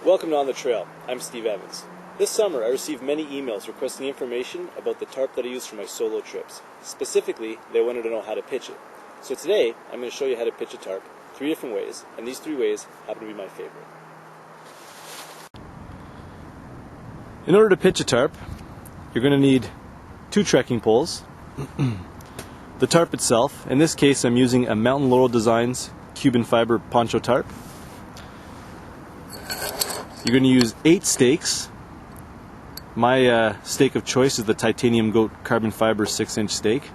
Welcome to On the Trail. I'm Steve Evans. This summer I received many emails requesting information about the tarp that I use for my solo trips. Specifically, they wanted to know how to pitch it. So today I'm going to show you how to pitch a tarp 3 different ways, and these 3 ways happen to be my favorite. In order to pitch a tarp, you're going to need 2 trekking poles, the tarp itself. In this case I'm using a Mountain Laurel Designs Cuban fiber poncho tarp. You're going to use 8 stakes. My stake of choice is the Titanium Goat carbon fiber 6-inch stake.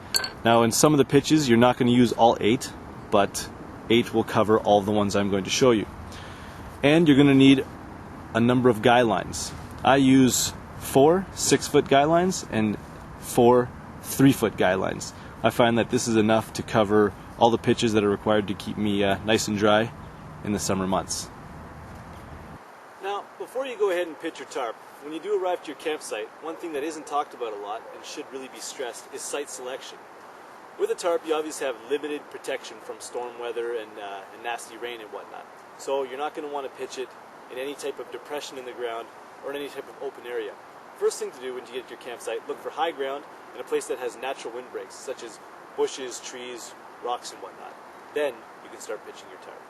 Now in some of the pitches you're not going to use all 8, but 8 will cover all the ones I'm going to show you. And you're going to need a number of guy lines. I use 4 6-foot guy lines and 4 3-foot guy lines. I find that this is enough to cover all the pitches that are required to keep me nice and dry in the summer months. Now, before you go ahead and pitch your tarp, when you do arrive to your campsite, one thing that isn't talked about a lot and should really be stressed is site selection. With a tarp, you obviously have limited protection from storm weather and nasty rain and whatnot. So you're not going to want to pitch it in any type of depression in the ground or in any type of open area. First thing to do when you get to your campsite, look for high ground and a place that has natural windbreaks, such as bushes, trees, rocks, and whatnot. Then you can start pitching your tarp.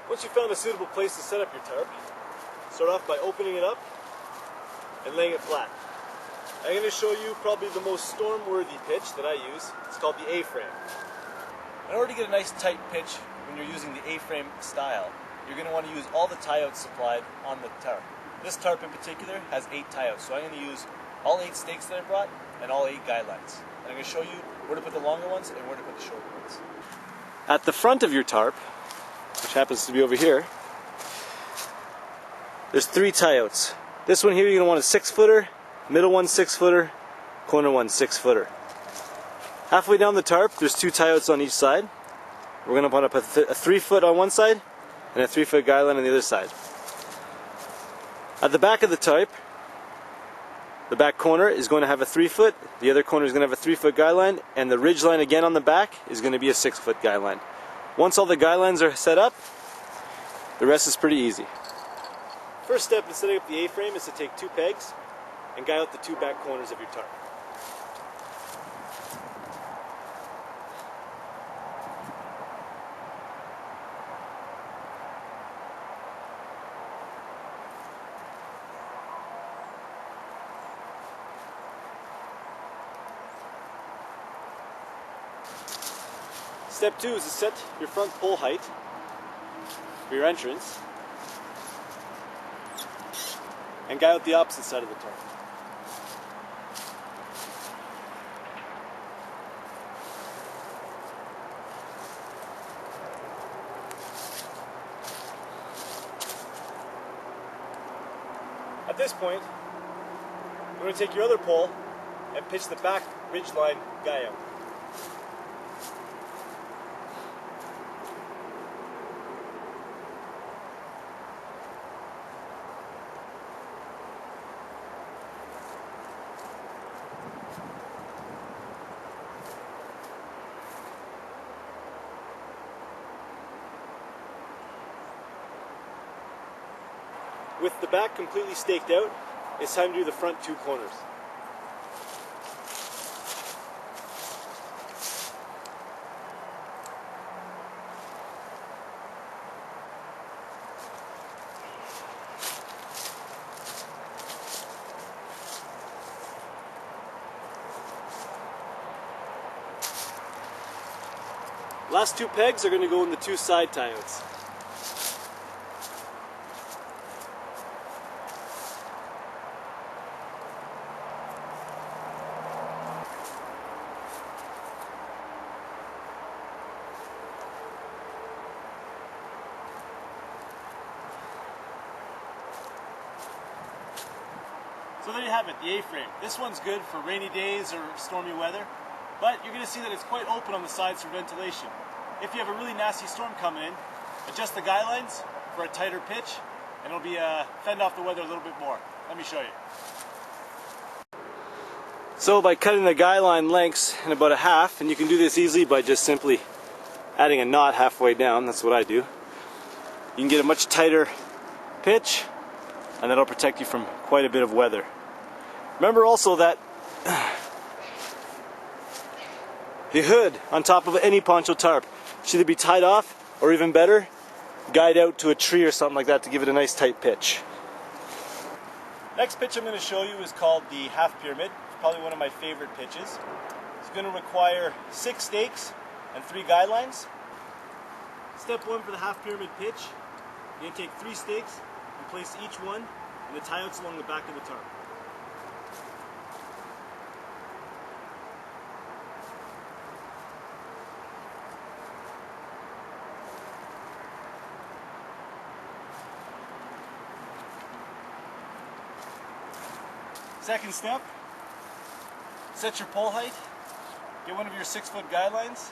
Once you've found a suitable place to set up your tarp, start off by opening it up and laying it flat. I'm going to show you probably the most storm-worthy pitch that I use. It's called the A-frame. In order to get a nice tight pitch when you're using the A-frame style, you're going to want to use all the tie-outs supplied on the tarp. This tarp in particular has 8 tie-outs, so I'm going to use all 8 stakes that I brought and all 8 guy lines. And I'm going to show you where to put the longer ones and where to put the shorter ones. At the front of your tarp, which happens to be over here, there's 3 tie-outs. This one here you're going to want a 6-footer, middle one 6-footer, corner one 6-footer. Halfway down the tarp there's 2 tie-outs on each side. We're going to want to put a 3-foot on one side and a 3-foot guy line on the other side. At the back of the tarp, the back corner is going to have a 3-foot, the other corner is going to have a 3-foot guy line, and the ridge line again on the back is going to be a 6-foot guy line. Once all the guy lines are set up, the rest is pretty easy. First step in setting up the A-frame is to take 2 pegs and guy out the 2 back corners of your tarp. Step 2 is to set your front pole height for your entrance and guy out the opposite side of the tarp. At this point, you're going to take your other pole and pitch the back ridge line guy out. With the back completely staked out, it's time to do the front 2 corners. Last 2 pegs are going to go in the 2 side tie-outs. So there you have it, the A-frame. This one's good for rainy days or stormy weather, but you're going to see that it's quite open on the sides for ventilation. If you have a really nasty storm coming in, adjust the guy lines for a tighter pitch, and it'll be fend off the weather a little bit more. Let me show you. So by cutting the guy line lengths in about a half, and you can do this easily by just simply adding a knot halfway down, that's what I do. You can get a much tighter pitch, and that'll protect you from quite a bit of weather. Remember also that the hood on top of any poncho tarp should either be tied off or, even better, guide out to a tree or something like that to give it a nice tight pitch. Next pitch I'm going to show you is called the half pyramid. It's probably one of my favorite pitches. It's going to require 6 stakes and 3 guidelines. Step 1 for the half pyramid pitch, you're going to take 3 stakes and place each one in the tie-outs along the back of the tarp. Second step, set your pole height, get one of your 6-foot guidelines,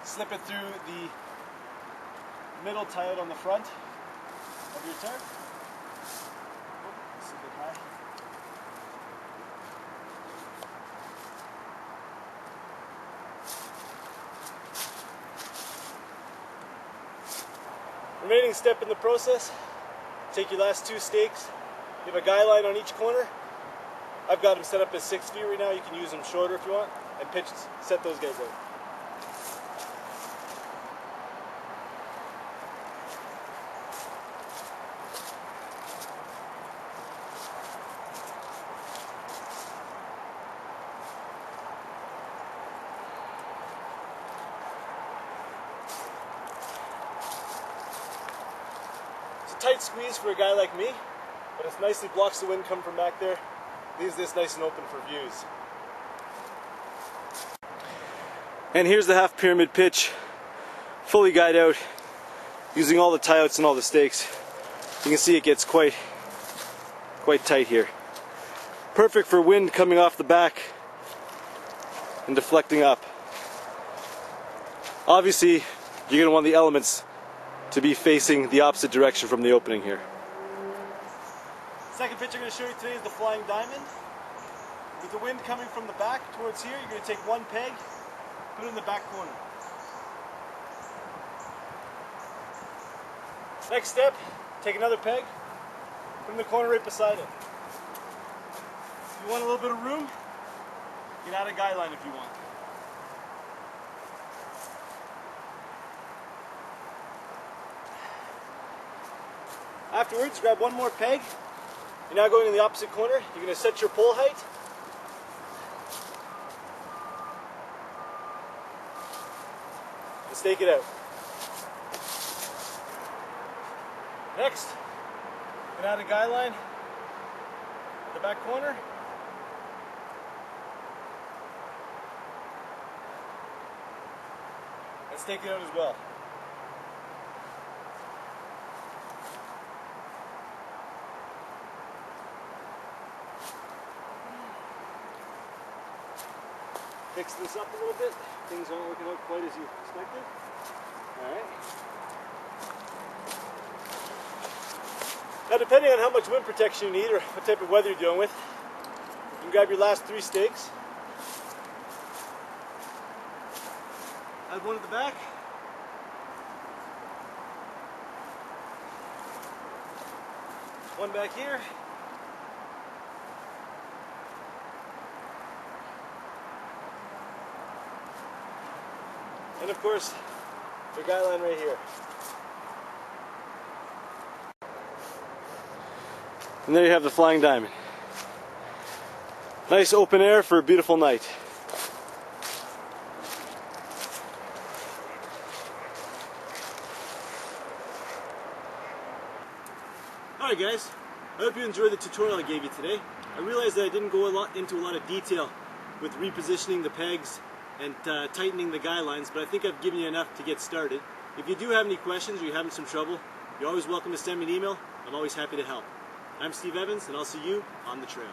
slip it through the middle tie-out on the front of your tarp. It's a bit high. Remaining step in the process, take your last 2 stakes, you have a guy line on each corner. I've got them set up as 6 feet right now, you can use them shorter if you want, and pitch, set those guys out. Tight squeeze for a guy like me, but it nicely blocks the wind coming from back there, leaves this nice and open for views. And here's the half pyramid pitch, fully guyed out, using all the tie-outs and all the stakes. You can see it gets quite tight here. Perfect for wind coming off the back and deflecting up. Obviously, you're going to want the elements to be facing the opposite direction from the opening here. Second pitch I'm going to show you today is the flying diamond. With the wind coming from the back towards here, you're going to take 1 peg, put it in the back corner. Next step, take another peg, put it in the corner right beside it. If you want a little bit of room, you can add a guy line if you want. Afterwards, grab 1 more peg. You're now going in the opposite corner. You're going to set your pole height. And stake it out. Next, you're going to add a guy line in the back corner. And stake it out as well. Fix this up a little bit. Things aren't working out quite as you expected. Alright. Now, depending on how much wind protection you need or what type of weather you're dealing with, you can grab your last 3 stakes. Add 1 at the back. One back here. And of course, the guy line right here. And there you have the flying diamond. Nice open air for a beautiful night. Alright guys, I hope you enjoyed the tutorial I gave you today. I realized that I didn't go into a lot of detail with repositioning the pegs and tightening the guy lines, but I think I've given you enough to get started. If you do have any questions or you're having some trouble, you're always welcome to send me an email. I'm always happy to help. I'm Steve Evans, and I'll see you on the trail.